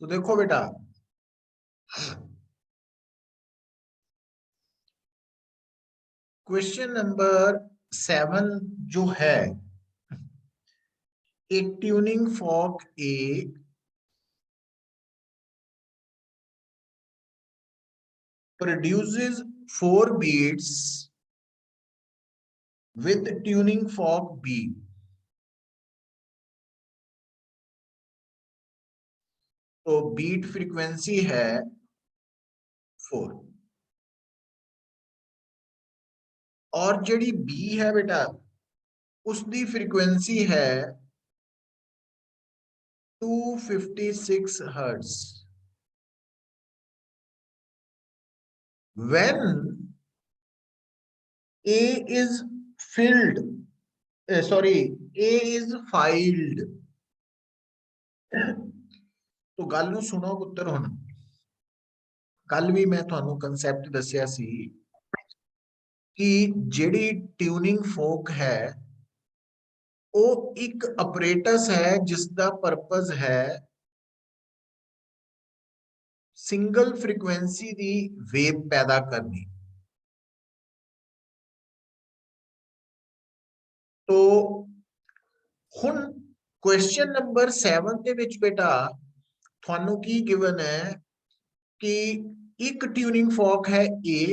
तो देखो बेटा, क्वेश्चन नंबर 7 जो है, A tuning fork A produces 4 beats with tuning fork B. तो बीट फ्रीक्वेंसी है 4 और जेडी बी है बेटा उसकी फ्रीक्वेंसी है 256 hertz. when A is filled, sorry, A is filed, तो गल नूं सुनो पुत्तर। हुण कल भी मैं तुहानू कंसैप्ट दस्सिया सी कि जिहड़ी ट्यूनिंग फोक है वो एक अपरेटस है जिसका पर्पस है सिंगल फ्रीक्वेंसी दी वेव पैदा करनी। तो हुण क्वेश्चन नंबर 7 दे विच बेटा थानू की गिवन है कि एक ट्यूनिंग फॉर्क है ए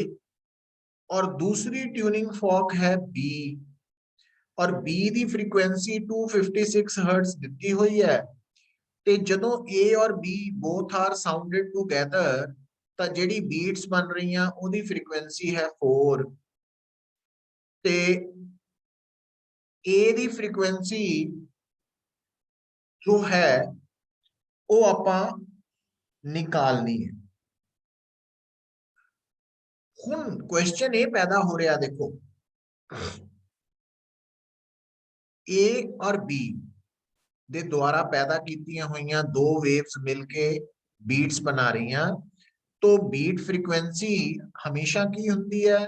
और दूसरी ट्यूनिंग फॉर्क है बी और बी दी फ्रीक्वेंसी 256 हर्ट्ज दी हुई है। ते जदों ए और B both are sounded together तां जिहड़ी बीट्स बन रही हैं ओदी फ्रीक्वेंसी है 4 ते ए दी फ्रीक्वेंसी जो है वो आपां निकालनी है। हुण क्वेश्चन ये पैदा हो रहा, देखो ए और बी दे द्वारा पैदा कीतियां हुई दो वेव्स मिलके बीट्स बना रही हैं। तो बीट फ्रीक्वेंसी हमेशा की हुंदी है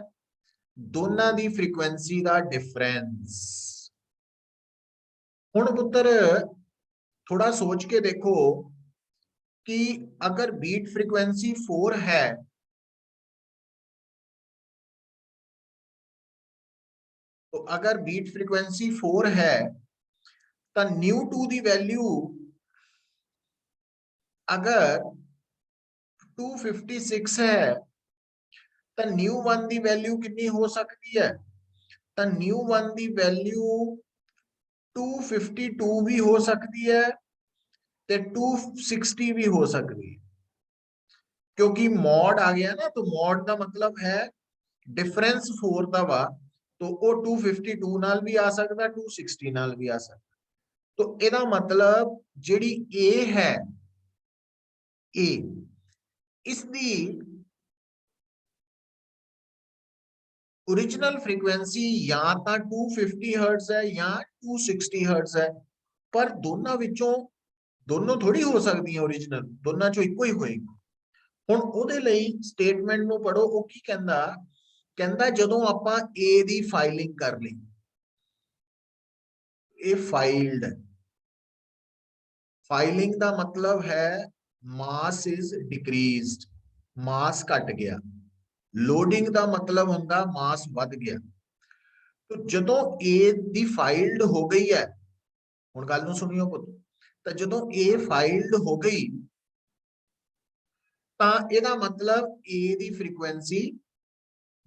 दोनों दी फ्रीक्वेंसी का डिफरेंस। हुण पुत्र थोड़ा सोच के देखो कि अगर बीट फ्रीक्वेंसी 4 है तो अगर बीट फ्रीक्वेंसी 4 है तो न्यू2 दी वैल्यू अगर 256 है तो न्यू1 दी वैल्यू कितनी हो सकती है? तो न्यू1 दी वैल्यू 252 भी हो सकती है ते 260 भी हो सकती है, क्योंकि मॉड आ गया ना। तो मॉड का मतलब है डिफरेंस 4 का वा, तो वो 252 नाल भी आ सकता, 260 नाल भी आ सकता। तो ਇਹਦਾ मतलब ਜਿਹੜੀ A है, A इसकी ओरिजिनल फ्रीक्वेंसी या तो 250 हर्ट्ज है या 260 हर्ट्ज है, पर दोनों विचों दोनों थोड़ी हो सकती है ओरिजिनल, दोनों चों इको ही होएगी। हुण ਉਹਦੇ ਲਈ स्टेटमेंट ਨੂੰ पढ़ो, ਉਹ ਕੀ ਕਹਿੰਦਾ? ਕਹਿੰਦਾ ਜਦੋਂ ਆਪਾਂ A ਦੀ ਫਾਈਲਿੰਗ ਕਰ ਲਈ, ਇਹ फाइल्ड है। फाइलिंग का मतलब है मास इज डिक्रीज्ड, मास घट गया। लोडिंग का मतलब होंगे मास बढ़ गया। तो जदों ए दी फाइल्ड हो गई है, हुण गल नूं सुनियो पुत, तो जदों ए फाइल्ड हो गई तो इहदा मतलब ए दी फ्रीक्वेंसी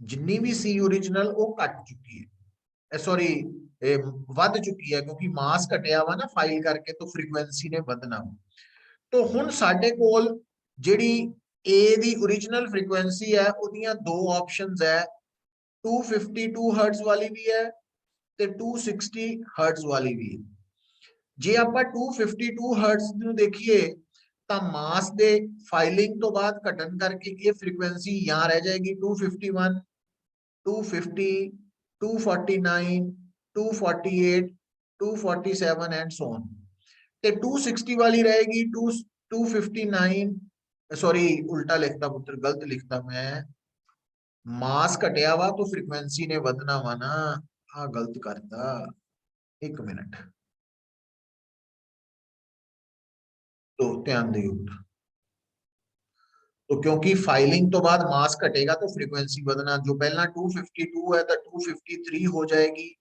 जिन्नी भी सी ओरिजिनल वो घट चुकी है, सॉरी वध चुकी है, क्योंकि मास घटिया वा ना फाइल करके, तो फ्रीक्वेंसी ने बढ़ना। तो हुण साडे कोल जिहड़ी ए दी ओरिजिनल फ्रीक्वेंसी है उहदियां दो ऑप्शंस है, 252 हर्ट्ज वाली भी है ते 260 हर्ट्ज वाली भी है। जे आपां 252 हर्ट्ज नूं देखिए तो मास दे फाइलिंग तो बाद घटन करके ये फ्रीक्वेंसी यहाँ रह जाएगी 251, 250, 249, 248, 247 एंड सो ऑन। ते 260 वाली रहेगी 259, सॉरी उल्टा लिखता पुत्र, गलत लिखता मैं, मास घटिया वा तो फ्रीक्वेंसी ने वधना वा ना, हाँ गलत करता, एक मिनट, तो ध्यान दियो। तो क्योंकि फाइलिंग तो बाद मास घटेगा तो फ्रीक्वेंसी बढ़ना, जो पहला 252 है तो 253 हो जाएगी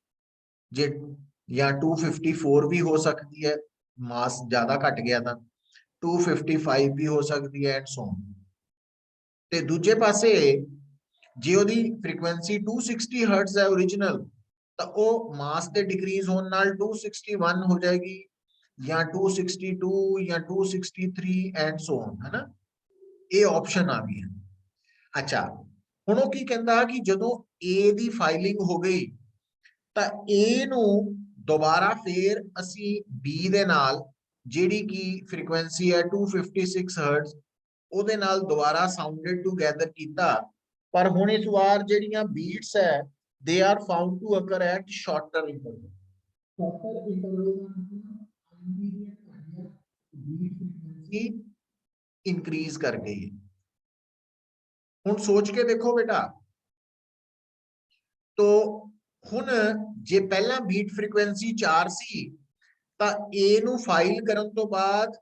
जे, या 254 भी हो सकती है, मास ज्यादा घट गया था, 255 भी हो सकती है एंड सो ऑन। ਤੇ ਦੂਜੇ ਪਾਸੇ ਜੇ ਉਹਦੀ ਫ੍ਰੀਕੁਐਂਸੀ 260 ਹਰਟਜ਼ ਹੈ ओरिजिनल, ਤਾਂ ਉਹ ਮਾਸ ਦੇ ਡਿਕਰੀਜ਼ ਹੋਣ ਨਾਲ 261 ਹੋ ਜਾਏਗੀ ਜਾਂ 262 ਜਾਂ 263 ਐਂਡ ਸੋ ਔਨ, ਹੈ ਨਾ। ਇਹ ਆਪਸ਼ਨ ਆ ਗਈ ਹੈ। ਅੱਛਾ, ਹੁਣ ਉਹ ਕੀ ਕਹਿੰਦਾ ਕਿ ਜਦੋਂ A ਦੀ ਫਾਈਲਿੰਗ ਹੋ ਗਈ ਤਾਂ A ਨੂੰ ਦੁਬਾਰਾ ਫੇਰ ਅਸੀਂ B ਦੇ ਨਾਲ ਜਿਹੜੀ ਕਿ ਫ੍ਰੀਕੁਐਂਸੀ ਹੈ 256 ਹਰਟਜ਼ ਉਹਦੇ ਨਾਲ ਦੁਬਾਰਾ ਸਾਊਂਡਡ ਟੂਗੇਦਰ ਕੀਤਾ, ਪਰ ਹੁਣ ਇਸ ਵਾਰ ਜਿਹੜੀਆਂ ਬੀਟਸ ਹੈ they are found to occur at shorter interval। shorter interval the beat frequency increase कर गई है। ਹੁਣ सोच के देखो बेटा, तो ਹੁਣ ਜੇ ਪਹਿਲਾਂ ਬੀਟ ਫ੍ਰੀਕੁਐਂਸੀ 4 ਸੀ ਤਾਂ A ਨੂੰ ਫਾਈਲ ਕਰਨ ਤੋਂ ਬਾਅਦ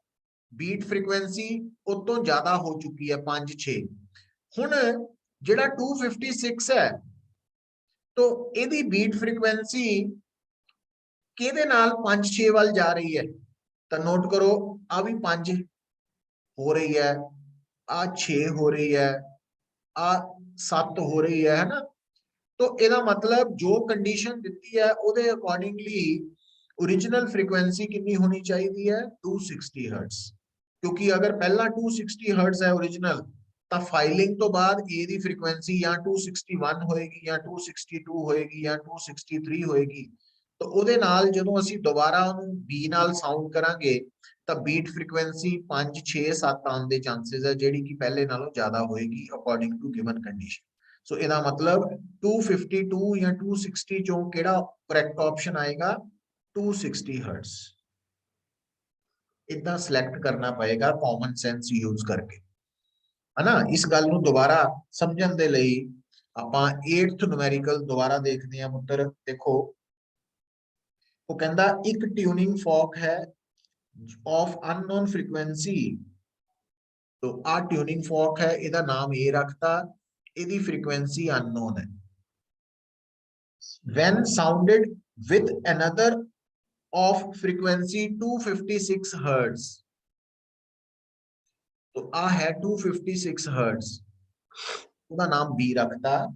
बीट फ्रीक्वेंसी ਉਸ ਤੋਂ ਜ਼ਿਆਦਾ ਹੋ ਚੁੱਕੀ ਹੈ 5 6। ਹੁਣ ਜਿਹੜਾ 256 ਹੈ तो ਇਹਦੀ बीट फ्रीक्वेंसी ਕਿਹਦੇ ਨਾਲ 5 6 ਵੱਲ ਜਾ ਰਹੀ ਹੈ, ਤਾਂ ਨੋਟ ਕਰੋ ਆ ਵੀ 5 ਹੋ ਰਹੀ ਹੈ, ਆ 6 ਹੋ ਰਹੀ ਹੈ, ਆ 7 ਹੋ ਰਹੀ है ना। तो ਇਹਦਾ मतलब जो कंडीशन ਦਿੱਤੀ ਹੈ ਉਹਦੇ ਅਕੋਰਡਿੰਗਲੀ ओरिजिनल फ्रीक्वेंसी कितनी होनी चाहिए है 260 हर्ट्ज, क्योंकि अगर पहला 260 हर्ट्ज है ओरिजिनल ਤਾਂ ਫਾਈਲਿੰਗ ਤੋਂ ਬਾਅਦ A ਦੀ ਫ੍ਰੀਕੁਐਂਸੀ ਜਾਂ 261 ਹੋਏਗੀ ਜਾਂ 262 ਹੋਏਗੀ ਜਾਂ 263 ਹੋਏਗੀ। ਤਾਂ ਉਹਦੇ ਨਾਲ ਜਦੋਂ ਅਸੀਂ ਦੁਬਾਰਾ ਉਹਨੂੰ B ਨਾਲ ਸਾਊਂਡ ਕਰਾਂਗੇ ਤਾਂ ਬੀਟ ਫ੍ਰੀਕੁਐਂਸੀ 5 6 7 ਆਉਣ ਦੇ ਚਾਂਸਸ ਹੈ, ਜਿਹੜੀ ਕਿ ਪਹਿਲੇ ਨਾਲੋਂ ਜ਼ਿਆਦਾ ਹੋਏਗੀ ਅਕੋਰਡਿੰਗ ਟੂ ਗਿਵਨ ਕੰਡੀਸ਼ਨ। ਸੋ ਇਹਦਾ मतलब 252 ਜਾਂ 260 ਚੋਂ ਕਿਹੜਾ ਕਰੈਕਟ ਆਪਸ਼ਨ ਆਏਗਾ 260 हर्ट्ज। इतना सिलेक्ट करना पड़ेगा कॉमन सेंस यूज करके, है ना। इस गल नूं दोबारा समझण दे लई आपां 8th न्यूमेरिकल दोबारा देखते हैं पुत्र। देखो वो कहंदा एक ट्यूनिंग फॉक है ऑफ अननोन फ्रीक्वेंसी, तो आ ट्यूनिंग फॉक है, इहदा नाम ए रखता, इहदी फ्रीक्वेंसी अननोन है। when sounded with another of frequency 256 hertz, तो आ है 256 हर्ट्ज, उसका नाम बी रखता,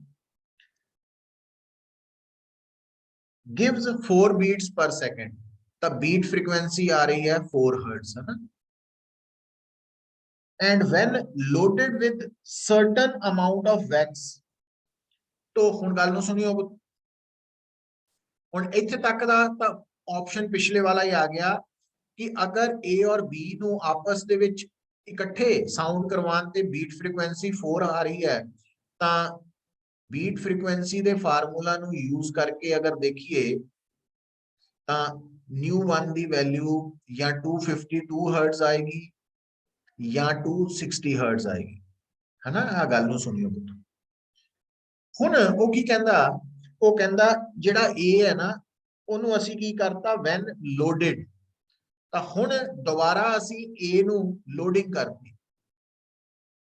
gives 4 beats per second, तब बीट फ्रीक्वेंसी आ रही है 4 हर्ट्ज, है ना। and when loaded with certain amount of wax, तो हुण गल नूं सुनियो, हुण इत्थे तक दा तां ऑप्शन पिछले वाला ही आ गया कि अगर A और B ਨੂੰ ਆਪਸ ਦੇ ਵਿੱਚ ਇਕੱਠੇ ਸਾਊਂਡ ਕਰਵਾਉਣ ਤੇ ਬੀਟ ਫ੍ਰੀਕੁਐਂਸੀ 4 ਆ ਰਹੀ ਹੈ ਤਾਂ ਬੀਟ ਫ੍ਰੀਕੁਐਂਸੀ ਦੇ ਫਾਰਮੂਲਾ ਨੂੰ ਯੂਜ਼ ਕਰਕੇ ਅਗਰ ਦੇਖੀਏ ਤਾਂ ν1 ਦੀ ਵੈਲਿਊ ਜਾਂ 252 ਹਰਟਜ਼ ਆਏਗੀ ਜਾਂ 260 ਹਰਟਜ਼ ਆਏਗੀ, ਹੈ ਨਾ। ਆ ਗੱਲ ਨੂੰ ਸੁਣਿਓ ਪੁੱਤ। ਹੁਣ ਉਹ ਕੀ ਕਹਿੰਦਾ, ਉਹ ਕਹਿੰਦਾ ਜਿਹੜਾ A ਹੈ ਨਾ ਉਹਨੂੰ ਅਸੀਂ ਕੀ ਕਰਤਾ when loaded, ਤਾਂ ਹੁਣ ਦੁਬਾਰਾ ਅਸੀਂ A ਨੂੰ ਲੋਡਿੰਗ ਕਰਤੀ।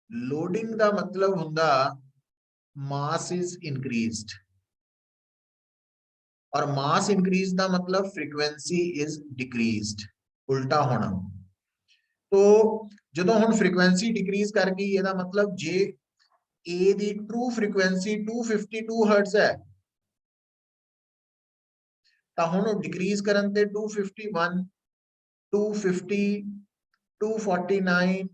ਲੋਡਿੰਗ ਦਾ ਮਤਲਬ ਹੁੰਦਾ मास इज इंक्रीज्ड, और मास इंक्रीज का मतलब फ्रीक्वेंसी इज डिक्रीज्ड, उल्टा होना। तो जो हम फ्रीक्वेंसी डिक्रीज कर गई ਇਹਦਾ मतलब जे A the true frequency 252 hertz है ਤਾਂ ਹੁਣ ਉਹ डिक्रीज ਕਰਨ ਤੇ 251 250 249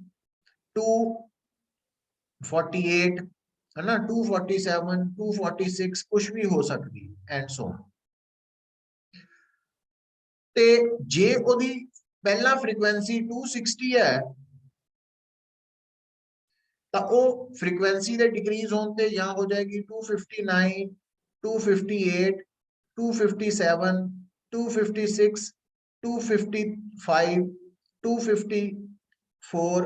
248 है ना, 247 246 कुछ भी हो सकती एंड सो। ते जे ओदी पहला फ्रीक्वेंसी 260 है तो वो फ्रीक्वेंसी दे डिक्रीज होने ते या हो जाएगी 259 258 257 256 255 254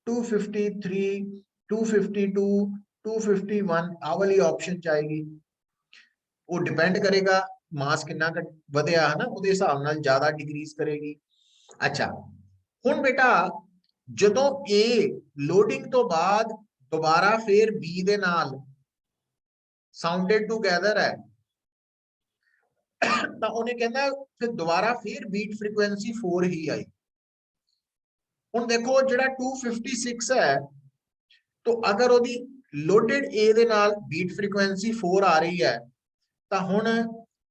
253 252 251 आ वाली ऑप्शन जाएगी। वो डिपेंड करेगा मास कितना ਵਧਿਆ है ना, ਉਹਦੇ ਹਿਸਾਬ ਨਾਲ ਜ਼ਿਆਦਾ डिक्रीज करेगी। अच्छा, ਹੁਣ बेटा ਜਦੋਂ A लोडिंग तो बाद दोबारा फिर बी दे नाल साउंडेड टूगैदर है तो उन्हें कहना फिर दोबारा फिर बीट फ्रीक्वेंसी 4 ही आई। हुण देखो जिहड़ा 256 है तो अगर ओदी लोडेड ए दे नाल बीट फ्रीक्वेंसी 4 आ रही है तो हुण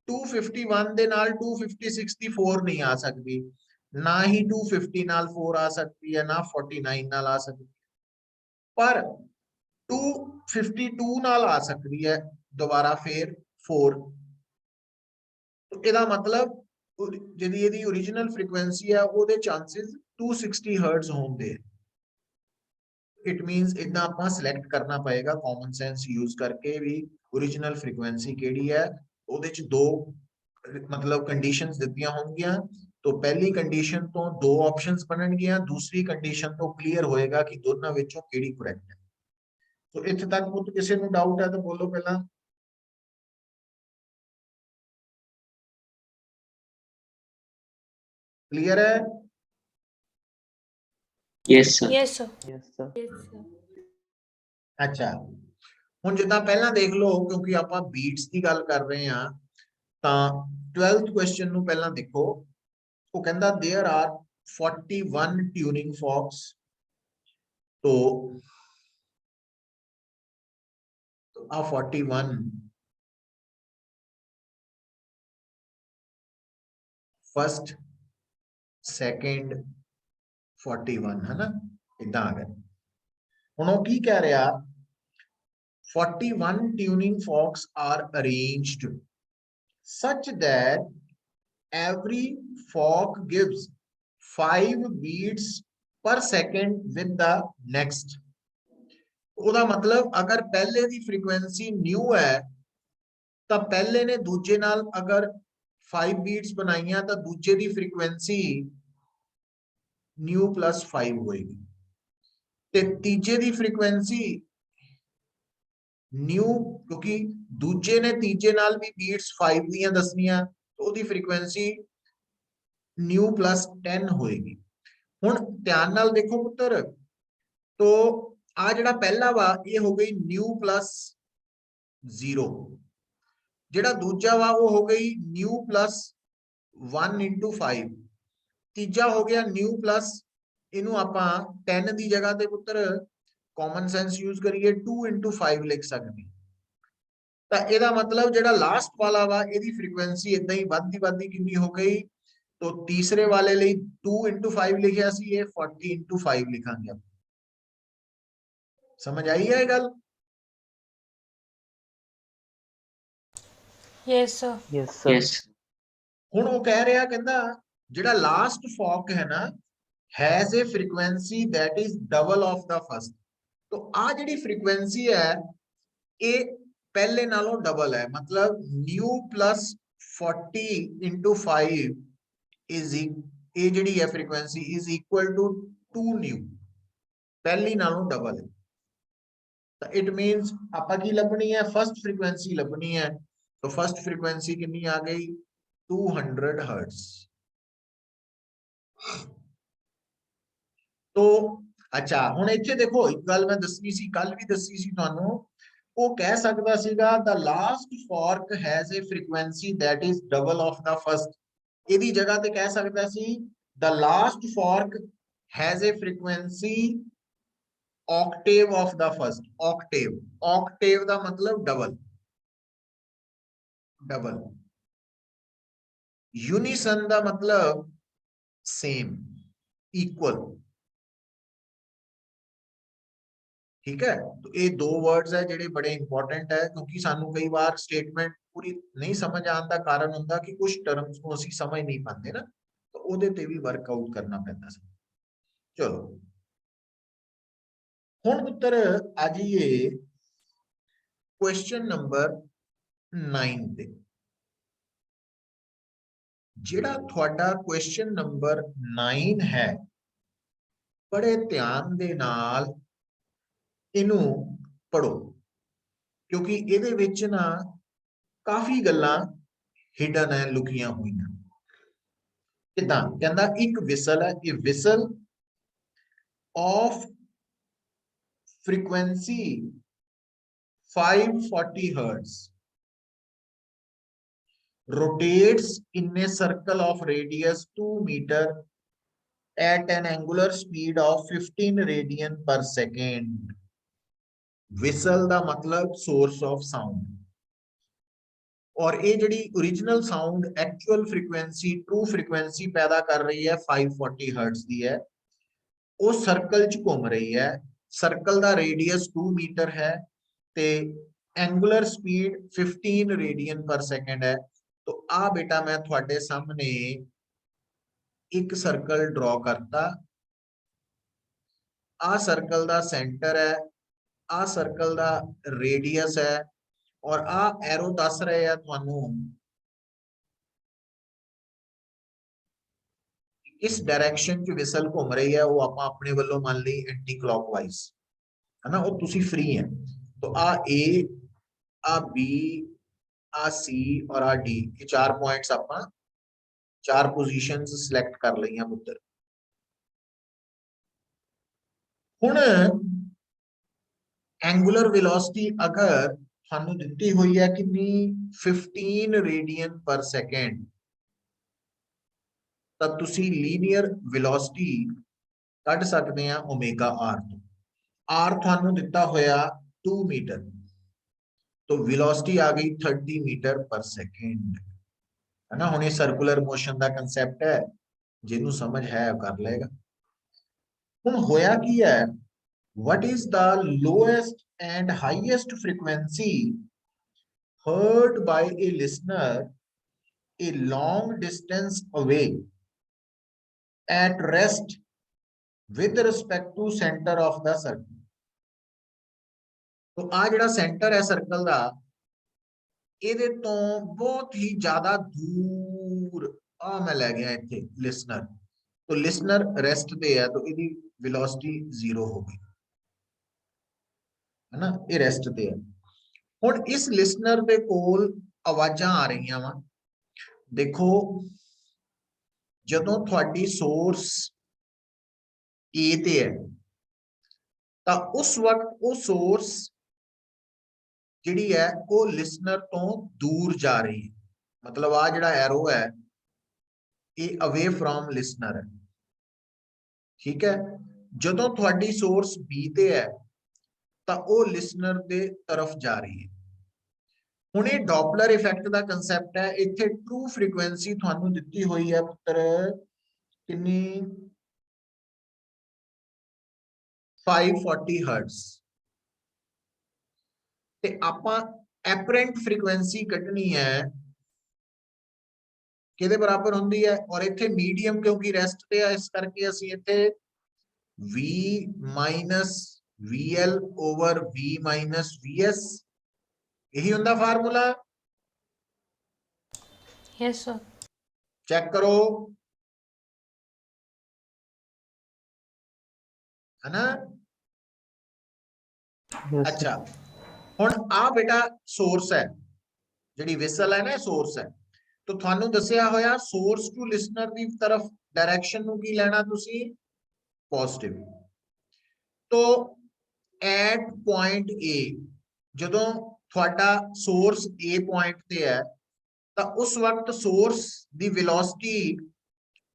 251 दे नाल 256 दी 4 नहीं आ सकती, ना ही 250 नाल 4 आ सकती है, ना 49 नाल आ सकती है, पर 252 नाल आ सकती है दोबारा फिर 4। तो ਇਹਦਾ मतलब ਜਿਹੜੀ ਇਹਦੀ ओरिजिनल फ्रीक्वेंसी है ਉਹਦੇ चांसेस 260 हर्ट्ज होंगे। इट मींस इतना ਆਪਾਂ सिलेक्ट करना पएगा कॉमन सेंस यूज करके भी ओरिजिनल फ्रीक्वेंसी ਕਿਹੜੀ है। ਉਹਦੇ ਚ दो मतलब कंडीशंस ਦਿੱਤੀਆਂ ਹੋਣਗੀਆਂ। तो पहली कंडीशन तो दो ऑप्शंस ਬਣਨਗੀਆਂ, दूसरी कंडीशन तो क्लियर होएगा कि दोनों ਵਿੱਚੋਂ ਕਿਹੜੀ करेक्ट है। तो ਇੱਥੇ ਤੱਕ ਪੁੱਤ ਕਿਸੇ ਨੂੰ ਡਾਊਟ ਹੈ ਤਾਂ ਬੋਲੋ ਪਹਿਲਾਂ। क्लियर है? Yes sir. Yes sir. Yes sir. अच्छा ਹੁਣ ਜਿੱਦਾਂ ਪਹਿਲਾਂ ਦੇਖ ਲਓ ਕਿਉਂਕਿ ਆਪਾਂ ਬੀਟਸ ਦੀ ਗੱਲ ਕਰ ਰਹੇ ਹਾਂ ਤਾਂ 12th क्वेश्चन ਨੂੰ ਪਹਿਲਾਂ ਦੇਖੋ। ਉਹ ਕਹਿੰਦਾ देयर आर 41 ट्यूनिंग फॉक्स। तो आ 41 फर्स्ट सेकंड 41 है ना, इदा आ गया। हुण की कह रहा 41 tuning forks are arranged such that every fork gives 5 beats per second with the next। ਉਹਦਾ मतलब अगर पहले दी फ्रीक्वेंसी न्यू है तो पहले ने दूजे नाल अगर 5 बीट्स बनाइया तो दूजे दी फ्रीक्वेंसी न्यू प्लस 5 होएगी ते तीजे दी फ्रीक्वेंसी न्यू क्योंकि दूजे ने तीजे नाल भी बीट्स 5 दियां दसनियां तो ओदी फ्रीक्वेंसी न्यू प्लस 10 होएगी। हुण ध्यान नाल देखो पुत्र, तो आ जिहड़ा पहला वा ये हो गई न्यू प्लस 0, जिहड़ा दूजा वा वो हो गई न्यू प्लस 1 × 5, तीजा हो गया न्यू प्लस इनू आपां 10 दी जगह ते पुत्र कॉमन सेंस यूज करिए 2 × 5 लिख सकते। तो ਇਹਦਾ मतलब ਜਿਹੜਾ लास्ट वाला वा ਇਹਦੀ फ्रीक्वेंसी इदां ही ਵੱਧਦੀ कितनी हो गई। तो तीसरे वाले लिए 2 × 5 लिखिया सी, ये 40 × 5 लिखांगे। समझ आई है गल? Yes sir. Yes sir. Yes हुण वो कह रहा कहंदा जिहड़ा लास्ट फॉक है ना has a frequency that is double of the first. तो आ जिहड़ी फ्रीक्वेंसी है ये पहले नालों डबल है, मतलब न्यू प्लस 40 × 5 इज ये जिहड़ी है frequency is equal to 2 nu, पहली नालों डबल है। तो इट मींस आपा की लभनी है फर्स्ट फ्रीक्वेंसी लभनी है। तो फर्स्ट फ्रीक्वेंसी कितनी आ गई 200 हर्ट्ज। तो अच्छा हुण इत्थे देखो एक गल मैं दसनी सी, कल भी दसी सी तुहानू, वो कह सकता सीगा the last fork has a frequency that is double of the first. ਇਹਦੀ जगह ते कह सकता see the last fork has a frequency Octave of the first. Octave, Octave दा मतलब डबल, डबल। यूनिसन दा मतलब सेम, इक्वल। ठीक है, तो ये दो वर्ड्स है जेडे बड़े इंपॉर्टेंट है क्योंकि सानू कई बार स्टेटमेंट पूरी नहीं समझ आने का कारण होता कि कुछ टर्म्स को असी समझ नहीं पाते ना, तो ओदे ते भी वर्कआउट करना पैंदा सी। चलो हुण पुत्र आ जाइए क्वेश्चन नंबर 9 ते। जेड़ा थोड़ा क्वेश्चन नंबर 9 है बड़े ध्यान दे नाल इनू पढ़ो क्योंकि इहदे विच ना काफी गल्लां हिडन है, लुकियां हुई। किदां कहंदा एक विसल है, ये whistle of frequency 540 hertz rotates in a circle of radius 2 meter at an angular speed of 15 radian per second. Whistle ਦਾ मतलब source of sound. और ये जी original sound actual frequency true frequency पैदा कर रही है 540 हर्ट्ज की है, वो सर्कल च घूम रही है, सर्कल का रेडियस 2 मीटर है ते एंगुलर स्पीड 15 रेडियन पर सेकंड है। तो आ बेटा मैं थोड़े सामने एक सर्कल ड्रॉ करता, आ सर्कल का सेंटर है, आ सर्कल का रेडियस है और आ एरो दस रहे हैं थानू इस डायरेक्शन च विसल घूम रही है, वो आप अपने वालों मान ली एंटी क्लॉकवाइज है ना, वो तुसी फ्री है। तो आ ए, आ बी, आ सी और आ डी, ये 4 पॉइंट्स आप 4 पोजीशंस सिलेक्ट कर लिया पुत्र। हुण एंगुलर वेलोसिटी अगर थानू दिती हुई है कितनी 15 रेडियन पर सेकेंड, तब तुसी लीनियर वेलोसिटी कढ सकते हैं ओमेगा आर तो। आर थानू दिता होया 2 मीटर, तो वेलोसिटी आ गई 30 मीटर पर सेकेंड है ना। हुणे सर्कुलर मोशन का कंसैप्ट है, जिन्हों समझ है कर लेगा। हुण होया की है, what is the lowest and highest frequency heard by a listener a long distance away at rest with respect to center of the circle। तो आ जिहड़ा सेंटर है सर्कल का, ਇਹਦੇ ਤੋਂ बहुत ही ज्यादा दूर आ मैं लै गया इत्थे लिसनर, तो लिसनर रेस्ट ते है तो ਇਹਦੀ वेलोसिटी 0 हो गई है ना, ये रेस्ट ते है। हुण इस लिसनर दे कोल आवाजां आ रही वा, देखो जदों तुहाडी सोर्स ए ते है तो उस वक्त वो सोर्स जिहड़ी है वो लिसनर तो दूर जा रही है, मतलब आ जिहड़ा एरो है ये अवे फ्रॉम लिसनर है, ठीक है। जदों तुहाडी सोर्स बी ते है तो वो लिसनर दे तरफ जा रही है। हुण ये डॉपलर इफेक्ट का कंसैप्ट है, इत्थे ट्रू फ्रीक्वेंसी तुहानू दित्ती हुई है पुत्र कितनी 540 हर्ट्ज, ते आपां एपरेंट फ्रीक्वेंसी कढनी है किहदे बराबर हुंदी है, और इत्थे मीडियम क्योंकि रेस्ट पे है इस करके असीं इत्थे V minus VL over V minus VS, यही हुंदा फार्मूला। Yes sir. चेक करो है ना। Yes, अच्छा हुण आ बेटा सोर्स है, जिहड़ी विसल है ना सोर्स है, तो थानू दसिया होया सोर्स टू लिसनर की तरफ डायरेक्शन नू की लेना तुसी पॉजिटिव। तो एट पॉइंट ए जदों थोड़ा सोर्स ए पॉइंट ते है तो उस वक्त source the velocity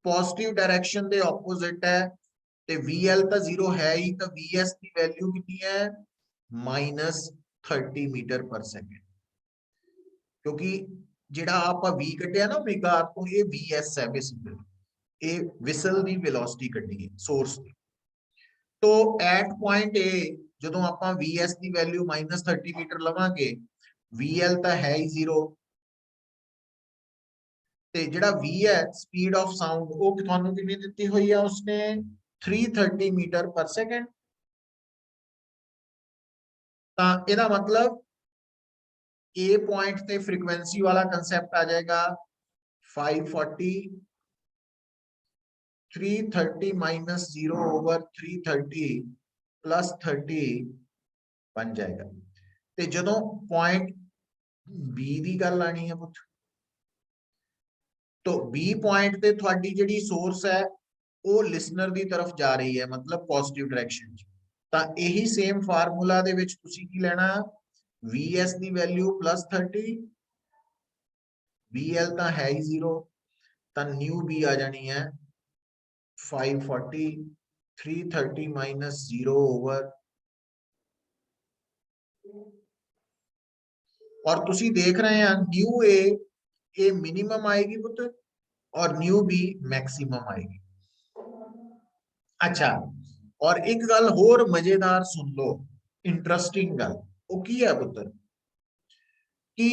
positive direction they opposite है, ते VL तो 0 है ही, तो VS की वैल्यू कितनी है -30 मीटर पर सेकेंड, क्योंकि जिहड़ा आपां V कटिया ना ओमेगा आर तो ये VS है बेसिकली, ये विसल दी वेलोसिटी कड्डी है सोर्स दी। तो एट पॉइंट ए जदों आपां VS की वैल्यू -30 मीटर लवांगे, VL तो है ही 0, ते जिहड़ा V है स्पीड ऑफ साउंड वो तुहानू कितनी दित्ती हुई है उसने 330 मीटर पर सेकेंड। तां इहदा मतलब ए पॉइंट ते फ्रीक्वेंसी वाला कंसेप्ट आ जाएगा 540 330 माइनस 0 ओवर 330 प्लस 30 बन जाएगा। ते जदों पॉइंट बी दी गल आनी है पुत्र, तो बी पॉइंट ते थोड़ी जिहड़ी सोर्स है वो लिसनर दी तरफ जा रही है, मतलब पॉजिटिव डायरेक्शन। ਤਾਂ ਇਹੀ ਸੇਮ ਫਾਰਮੂਲਾ ਦੇ ਵਿੱਚ ਤੁਸੀਂ ਕੀ ਲੈਣਾ, VS ਦੀ ਵੈਲਿਊ +30, BL ਤਾਂ ਹੈ ਹੀ 0, ਤਾਂ ਨਿਊ B ਆ ਜਾਣੀ ਹੈ 540, 330 minus 0 over, और ਤੁਸੀਂ देख रहे हैं न्यू ए मिनिमम आएगी पुत्र और न्यू बी मैक्सिमम आएगी। अच्छा, और एक गल होर मजेदार सुन लो, इंटरेस्टिंग गल, वो की है पुत्र कि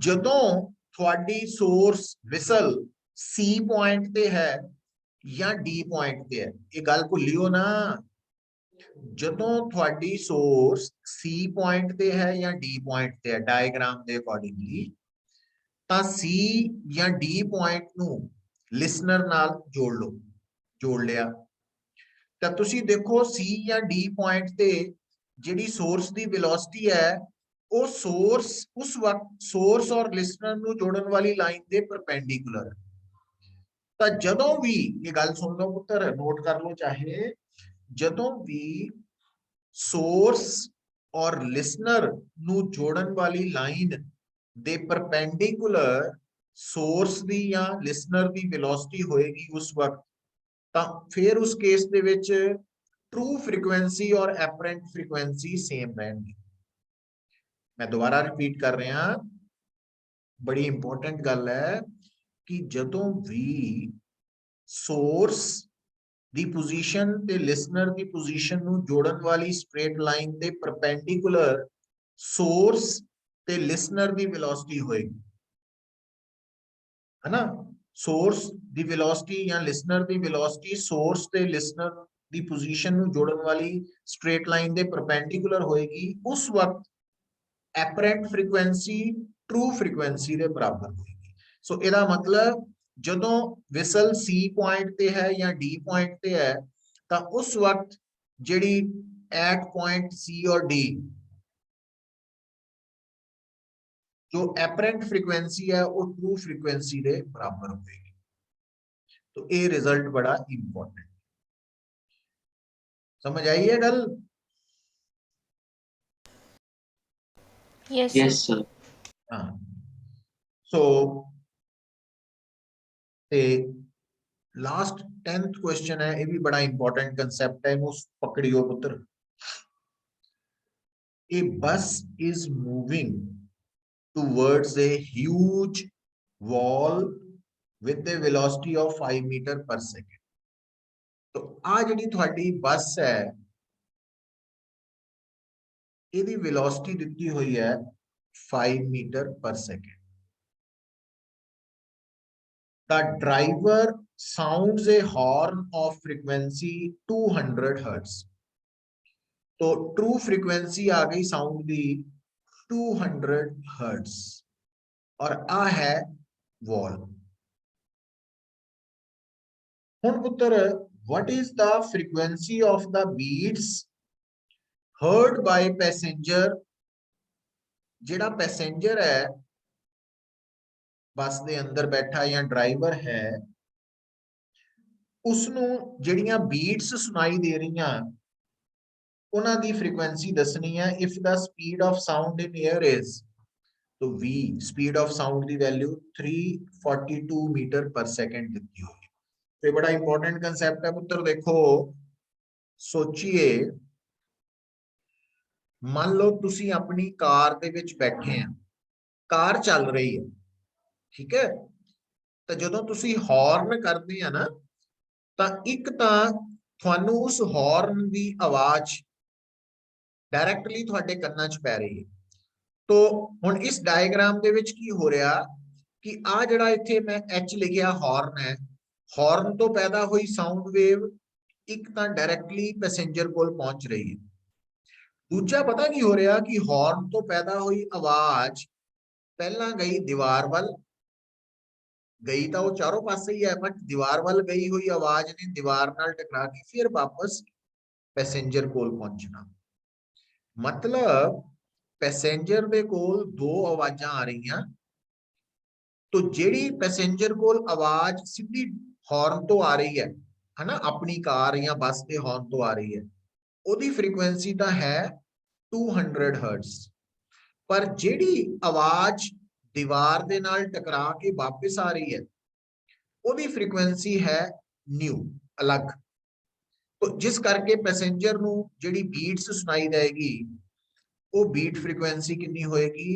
जदों थोड़ी सोर्स विसल C पॉइंट ते है या D पॉइंट ते है, ये गल भुलियो ना, ਜਦੋਂ ਤੁਹਾਡੀ ਸੋਰਸ C ਪੁਆਇੰਟ ਤੇ ਹੈ ਜਾਂ D ਪੁਆਇੰਟ ਤੇ ਹੈ ਡਾਇਗਰਾਮ ਦੇ ਅਕੋਰਡਿੰਗਲੀ, ਤਾਂ C ਜਾਂ D ਪੁਆਇੰਟ ਨੂੰ ਲਿਸਨਰ ਨਾਲ ਜੋੜ ਲਓ, ਜੋੜ ਲਿਆ ਤਾਂ ਤੁਸੀਂ ਦੇਖੋ C ਜਾਂ D ਪੁਆਇੰਟ ਤੇ ਜਿਹੜੀ ਸੋਰਸ ਦੀ ਵੈਲੋਸਿਟੀ ਹੈ ਉਹ ਸੋਰਸ ਉਸ ਵਕਤ ਸੋਰਸ ਔਰ ਲਿਸਨਰ ਨੂੰ ਜੋੜਨ ਵਾਲੀ ਲਾਈਨ ਦੇ ਪਰਪੈਂਡੀਕੁਲਰ ਹੈ। ਤਾਂ ਜਦੋਂ ਵੀ ਇਹ ਗੱਲ ਸੁਣ ਲਓ ਪੁੱਤਰ, ਨੋਟ ਕਰ ਲਓ ਚਾਹੇ, ਜਦੋਂ ਵੀ सोर्स और लिसनर ਨੂੰ ਜੋੜਨ ਵਾਲੀ ਲਾਈਨ ਦੇ ਪਰਪੈਂਡੀਕੁਲਰ ਸੋਰਸ ਦੀ ਜਾਂ ਲਿਸਨਰ ਦੀ ਵੈਲੋਸਿਟੀ ਹੋਏਗੀ ਉਸ ਵਕਤ, ਤਾਂ ਫਿਰ ਉਸ ਕੇਸ ਦੇ ਵਿੱਚ ਟਰੂ ਫ੍ਰੀਕੁਐਂਸੀ ਔਰ ਐਪਰੈਂਟ ਫ੍ਰੀਕੁਐਂਸੀ ਸੇਮ ਰਹਿਣਗੀ। ਮੈਂ ਦੁਬਾਰਾ ਰਿਪੀਟ ਕਰ ਰਿਹਾ, ਬੜੀ ਇੰਪੋਰਟੈਂਟ ਗੱਲ ਹੈ ਕਿ ਜਦੋਂ ਵੀ ਸੋਰਸ ਦੀ ਪੋਜੀਸ਼ਨ ਤੇ ਲਿਸਨਰ ਦੀ ਪੋਜੀਸ਼ਨ ਨੂੰ ਜੋੜਨ ਵਾਲੀ ਸਟ੍ਰੇਟ ਲਾਈਨ ਦੇ ਪਰਪੈਂਡੀਕੁਲਰ ਸੋਰਸ ਤੇ ਲਿਸਨਰ ਦੀ ਵੈਲੋਸਿਟੀ ਹੋਏਗੀ, है ना, सोर्स दी वेलोसिटी या लिसनर दी वेलोसिटी सोर्स ते लिसनर दी पोजीशन ਨੂੰ ਜੋੜਨ ਵਾਲੀ स्ट्रेट लाइन ਦੇ परपेंडिकुलर ਹੋਏਗੀ, ਉਸ ਵਕਤ एपरेंट फ्रीक्वेंसी ट्रू फ्रीक्वेंसी ਦੇ ਬਰਾਬਰ ਹੋਏਗੀ। ਸੋ ਇਹਦਾ ਮਤਲਬ ਜਦੋਂ ਵਿਸਲ C ਪੁਆਇੰਟ ਤੇ ਹੈ ਜਾਂ D ਪੁਆਇੰਟ ਤੇ ਹੈ ਤਾਂ ਉਸ ਵਕਤ ਜਿਹੜੀ ਐਟ ਪੁਆਇੰਟ C और D जो एपरेंट फ्रीक्वेंसी है वो ट्रू फ्रीक्वेंसी के बराबर होगी। तो ये रिजल्ट बड़ा इंपॉर्टेंट, समझ आई है गल? Yes sir. हाँ, सो लास्ट 10th क्वेश्चन है, ये भी बड़ा इंपॉर्टेंट कंसेप्ट है, वो पकड़ियो पुत्र। ए बस is moving towards a huge wall with a velocity of 5 meter per second। तो आ जिहड़ी तुहाडी बस है इहदी वेलोसिटी दित्ती हुई है 5 meter per second। The driver sounds a horn of frequency 200 hertz। तो ट्रू फ्रीक्वेंसी आ गई साउंड दी 200 हर्ट्ज और आ है वॉल। हुण पुत्र what is the frequency of the beats heard by passenger. जेड़ा पैसेंजर है बस दे अंदर बैठा या ड्राइवर है उसनू जेड़ियां बीट्स सुनाई दे रही उन्हां दी फ्रीक्वेंसी दसनी है। If the speed of sound in air is, तो v स्पीड ऑफ साउंड की वैल्यू 342 मीटर पर सेकंड दी होगी। तो बड़ा इंपॉर्टेंट कंसेप्ट है पुत्र। देखो सोचिए, मान लो तुसी अपनी कार दे विच बैठे हैं, कार चल रही है, ठीक है, तो जदों तुसी हॉर्न करते हैं ना, तो एक थानू उस हॉर्न की आवाज डायरेक्टली तुहाडे कन्नां च पै रही है। तो हुण इस डायग्राम दे विच की हो रहा कि आ जिहड़ा इत्थे मैं H लिखिया हॉर्न है, हॉर्न तो पैदा हुई साउंड वेव एक तां डायरेक्टली पैसेंजर कोल पहुंच रही है, दूजा पता की हो रहा कि हॉर्न तो पैदा हुई आवाज पहला गई दीवार वल, गई तो वो चारों पासे ही है, बट दीवार वल गई हुई आवाज ने दीवार नाल टकरा के फिर वापस पैसेंजर कोल पहुंचना। मतलब पैसेंजर दे कोल दो आवाज़ां आ रही, तो जेड़ी पैसेंजर कोल आवाज सीधी हॉर्न तो आ रही है ना, अपनी कार या बस के हॉर्न तो आ रही है, ਉਹਦੀ ਫ੍ਰੀਕੁਐਂਸੀ ਤਾਂ ਹੈ 200 ਹਰਟਜ਼, ਪਰ ਜਿਹੜੀ ਆਵਾਜ਼ ਦੀਵਾਰ ਦੇ ਨਾਲ ਟਕਰਾ ਕੇ ਵਾਪਸ ਆ ਰਹੀ ਹੈ ਉਹਦੀ ਫ੍ਰੀਕੁਐਂਸੀ ਹੈ ਨਿਊ, ਅਲੱਗ। तो जिस करके पैसेंजर ਨੂੰ ਜਿਹੜੀ ਬੀਟਸ ਸੁਣਾਈ ਦੇਗੀ ਉਹ ਬੀਟ ਫ੍ਰੀਕੁਐਂਸੀ ਕਿੰਨੀ ਹੋਏਗੀ?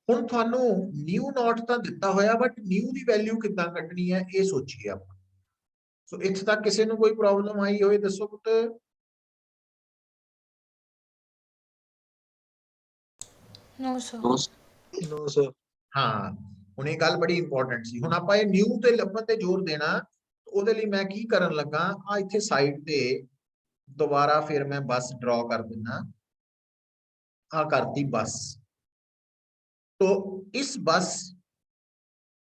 ਹੁਣ ਤੁਹਾਨੂੰ ਨਿਊ ਨੋਟ ਤਾਂ ਦਿੱਤਾ ਹੋਇਆ, ਬਟ ਨਿਊ ਦੀ ਵੈਲਿਊ ਕਿੱਦਾਂ ਕੱਢਣੀ ਹੈ ਇਹ ਸੋਚੀਏ ਆਪਾਂ। ਸੋ ਇੱਥੇ ਤੱਕ ਕਿਸੇ ਨੂੰ ਕੋਈ ਪ੍ਰੋਬਲਮ ਆਈ ਹੋਏ ਦੱਸੋ ਪੁੱਤ? No sir. No sir. ਹਾਂ, ਹੁਣ ਇਹ ਗੱਲ ਬੜੀ ਇੰਪੋਰਟੈਂਟ ਸੀ। ਹੁਣ ਆਪਾਂ ਇਹ ਨਿਊ ਤੇ ਲੱਭਣ ਤੇ ਜ਼ੋਰ ਦੇਣਾ, ਉਹਦੇ ਲਈ ਮੈਂ ਕੀ ਕਰਨ ਲੱਗਾ, ਆ ਇੱਥੇ ਸਾਈਡ ਤੇ ਦੁਬਾਰਾ ਫਿਰ ਮੈਂ ਬੱਸ ਡਰਾ ਕਰ ਦਿੰਦਾ, ਆ ਕਰਤੀ ਬੱਸ। तो इस बस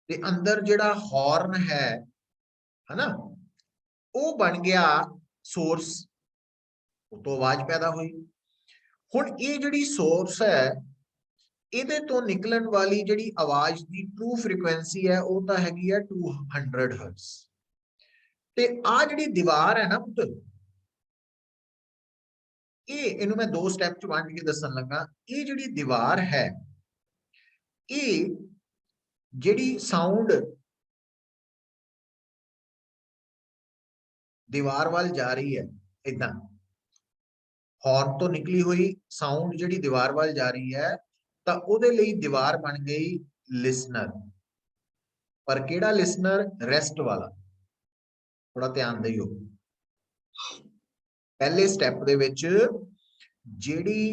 के अंदर जिहड़ा हॉर्न है ना, वो बन गया सोर्स, तो आवाज पैदा हुई। हुण ये जिहड़ी सोर्स है इहदे तो निकलन वाली जिहड़ी आवाज की ट्रू फ्रीक्वेंसी है वो तो हैगी है 200 हर्ट्ज। ते आ जिहड़ी दीवार है ना पुत्र, ये इहनूं मैं दो स्टेप च वंड के दसन लगा। ये जिहड़ी दीवार है ये जिहड़ी साउंड दीवार वाल जा रही है, इदा हॉर्न तो निकली हुई साउंड जिहड़ी दीवार वाल जा रही है, तो उहदे लई दीवार बन गई लिसनर। पर किहड़ा लिसनर? रेस्ट वाला। थोड़ा ध्यान दिओ, पहले स्टेप दे विच जिहड़ी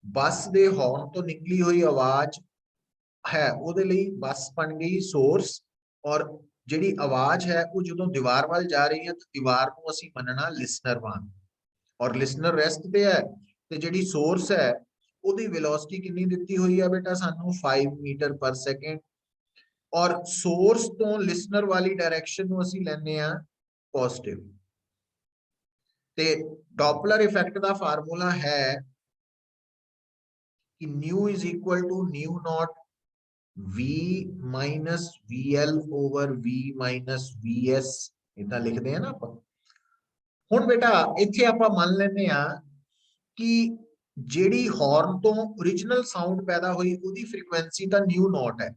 बस दे हॉर्न तो निकली हुई आवाज है उहदे लई बस बन गई सोर्स, और जिहड़ी आवाज है वो जदों दीवार वाल जा रही है तो दीवार को असीं मनना लिसनर वांग, और लिसनर रेस्ट पे है। ते जिहड़ी सोर्स है उहदी वेलोसिटी कितनी दित्ती हुई है बेटा सानू? 5 मीटर पर सेकंड, और सोर्स तो लिसनर वाली डायरेक्शन नूं असीं लैंदे आ पॉजिटिव। ते डॉपलर इफेक्ट दा फार्मूला है कि nu is equal to nu naught V minus VL over V minus VS, इतना लिखते हैं ना आप। हुण बेटा इत्थे आपां मान लैंदे आ कि जिहड़ी हॉर्न तो ओरिजिनल साउंड पैदा हुई उहदी फ्रीक्वेंसी तां न्यू नॉट है,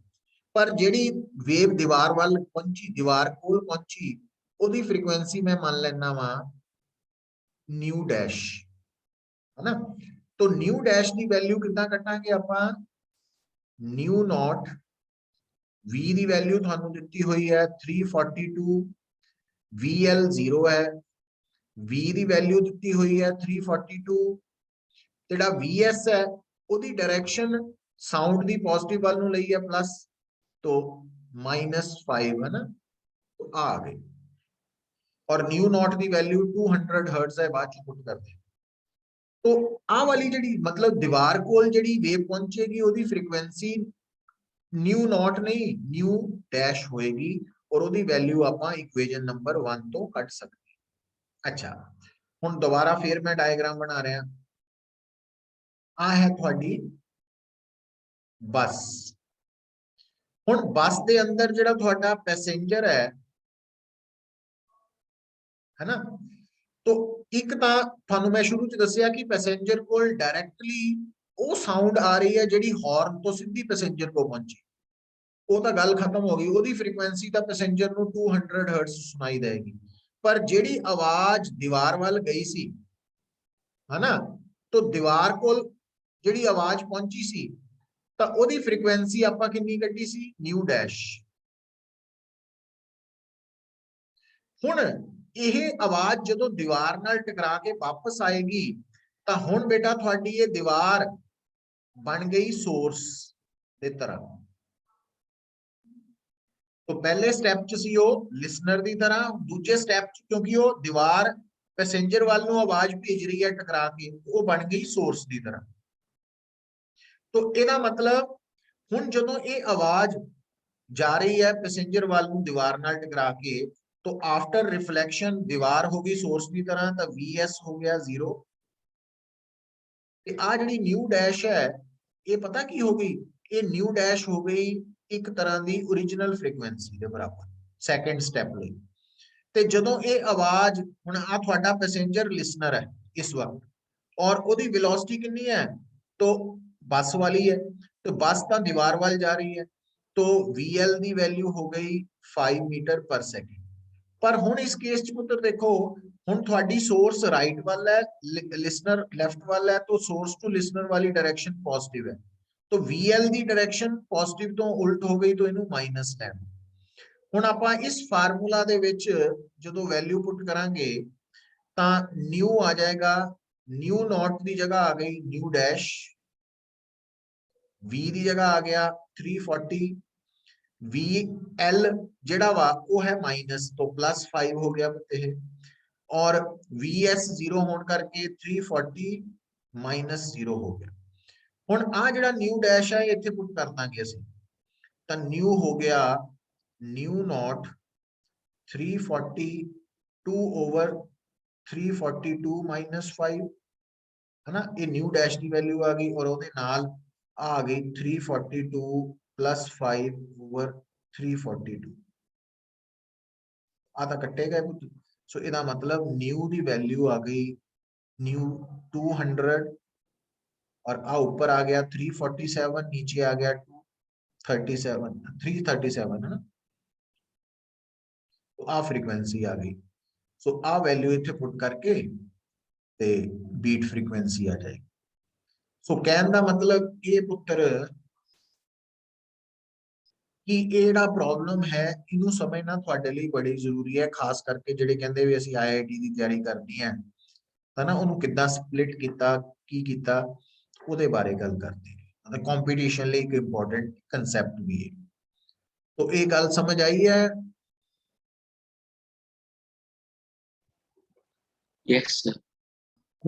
पर जिहड़ी वेव दीवार वाल पहुंची, दीवार कोल पहुंची, उहदी फ्रीक्वेंसी मैं मान लैना वा न्यू डैश, है ना। तो न्यू डैश की वैल्यू कितना कटांगे आपां? न्यू नॉट V की वैल्यू थानू दित्ती हुई है 342, VL 0 है, V की वैल्यू दित्ती हुई है 342, जिहड़ा VS है उहदी डायरेक्शन साउंड दी पॉजिटिव वाल नूं लई है प्लस, तो -5 है ना, तो आ गई। और न्यू नॉट की वैल्यू 200 हर्ट्ज है, बाद च पुट करते हैं। तो आ वाली जिहड़ी मतलब दीवार कोल जिहड़ी वेव पहुंचेगी उहदी फ्रीक्वेंसी न्यू नॉट नहीं न्यू डैश होएगी, और उहदी वैल्यू आपां इक्वेशन नंबर 1 तो कट सकते हैं। अच्छा, हुण दोबारा फिर मैं डायग्राम बना रहा, आ है तुहाडी बस। हुण बस दे अंदर जिहड़ा तुहाडा पैसेंजर है ना, तो एक तां तुहानू मैं शुरू च दस्सिया कि पैसेंजर कोल डायरैक्टली वो साउंड आ रही है जिहड़ी हॉर्न तो सीधी पैसेंजर को पहुंची, वो तो गल खत्म हो गई, ओदी फ्रीक्वेंसी तो पैसेंजर नूं 200 हर्ट्ज सुनाई देगी। पर जिहड़ी आवाज दीवार वाल गई सी, है ना, तो दीवार कोल जिहड़ी आवाज पहुंची सी तो ओदी फ्रीक्वेंसी आपां कितनी कड्ढी सी? New dash. हुण यह आवाज जदों दीवार नाल टकरा के वापस आएगी तो हुण बेटा तुहाडी ये दीवार बन गई सोर्स की तरह। तो पहले स्टेप च सी लिसनर की तरह, दूजे स्टेप च क्योंकि वो दीवार पैसेंजर वाल नूं आवाज भेज रही है टकरा के, वो बन गई सोर्स की तरह। तो इहदा मतलब हुण जदों ये आवाज जा रही है पैसेंजर वाल नूं दीवार नाल टकरा के, तो आफ्टर रिफ्लैक्शन दीवार हो गई सोर्स की तरह, तो VS हो गया 0। आ जिहड़ी न्यू डैश है ये पता की हो गई? ये न्यू डैश हो गई एक तरह की ओरिजिनल फ्रीक्वेंसी के बराबर। ਸੈਕੰਡ ਸਟੈਪ ਲਈ। ਤੇ ਜਦੋਂ ਇਹ ਆਵਾਜ਼ ਹੁਣ ਆ ਤੁਹਾਡਾ ਪੈਸੇਂਜਰ ਲਿਸਨਰ ਹੈ ਇਸ ਵਕਤ, ਔਰ ਉਹਦੀ ਵੈਲੋਸਿਟੀ ਕਿੰਨੀ ਹੈ, तो बस वाली है, तो बस तो दीवार वाल जा रही है, तो VL ਦੀ वैल्यू हो गई 5 मीटर पर सेकंड। पर हुण इस केस च पुत्र देखो, हुण ਤੁਹਾਡੀ सोर्स राइट वाल है, लिसनर लेफ्ट वाल है, तो सोर्स टू लिसनर वाली डायरेक्शन पॉजिटिव है, तो VL ਦੀ डायरेक्शन पॉजिटिव तो उल्ट हो गई, तो ਇਹਨੂੰ माइनस लेना। हुण ਆਪਾਂ इस फार्मूला ਦੇ ਵਿੱਚ ਜਦੋਂ वैल्यू पुट करांगे ਤਾਂ न्यू आ जाएगा, न्यू नॉट की जगह आ गई न्यू डैश, V की जगह आ गया 340, VL जेड़ा वा वो है माइनस, तो प्लस 5 हो गया बते, और VS 0 होने करके 340 माइनस 0 हो गया। हुण आ जेड़ा न्यू डैश है इत्थे पुट कर दांगे असीं, तां न्यू हो गया न्यू नॉट 342 ओवर 342 माइनस 5 है ना, ये न्यू डैश की वैल्यू आ गई, और ਉਹਦੇ ਨਾਲ आ गई 342 प्लस 5 ओवर 342, आ तो कट्टे गए पुत्र। सो इसका मतलब न्यू की वैल्यू आ गई न्यू 200, और आ ऊपर आ गया 347, नीचे आ गया 337 है ना, तो आ फ्रीक्वेंसी आ गई। सो आ वैल्यू इत्थे पुट करके ते बीट फ्रीक्वेंसी आ जाएगी। सो कहने का मतलब ये पुत्र कि एड़ा प्रॉब्लम है, इनू समझना थोड़े लिए बड़ी जरूरी है, खास करके जेडे कहते भी असी IIT की तैयारी करनी है ना, उन्होंने कितना स्प्लिट किया की किया उहदे बारे गल करते हैं, मतलब कंपटीशन लिए एक इंपॉर्टेंट कंसैप्ट भी है। तो ये गल समझ आई है? Yes, sir.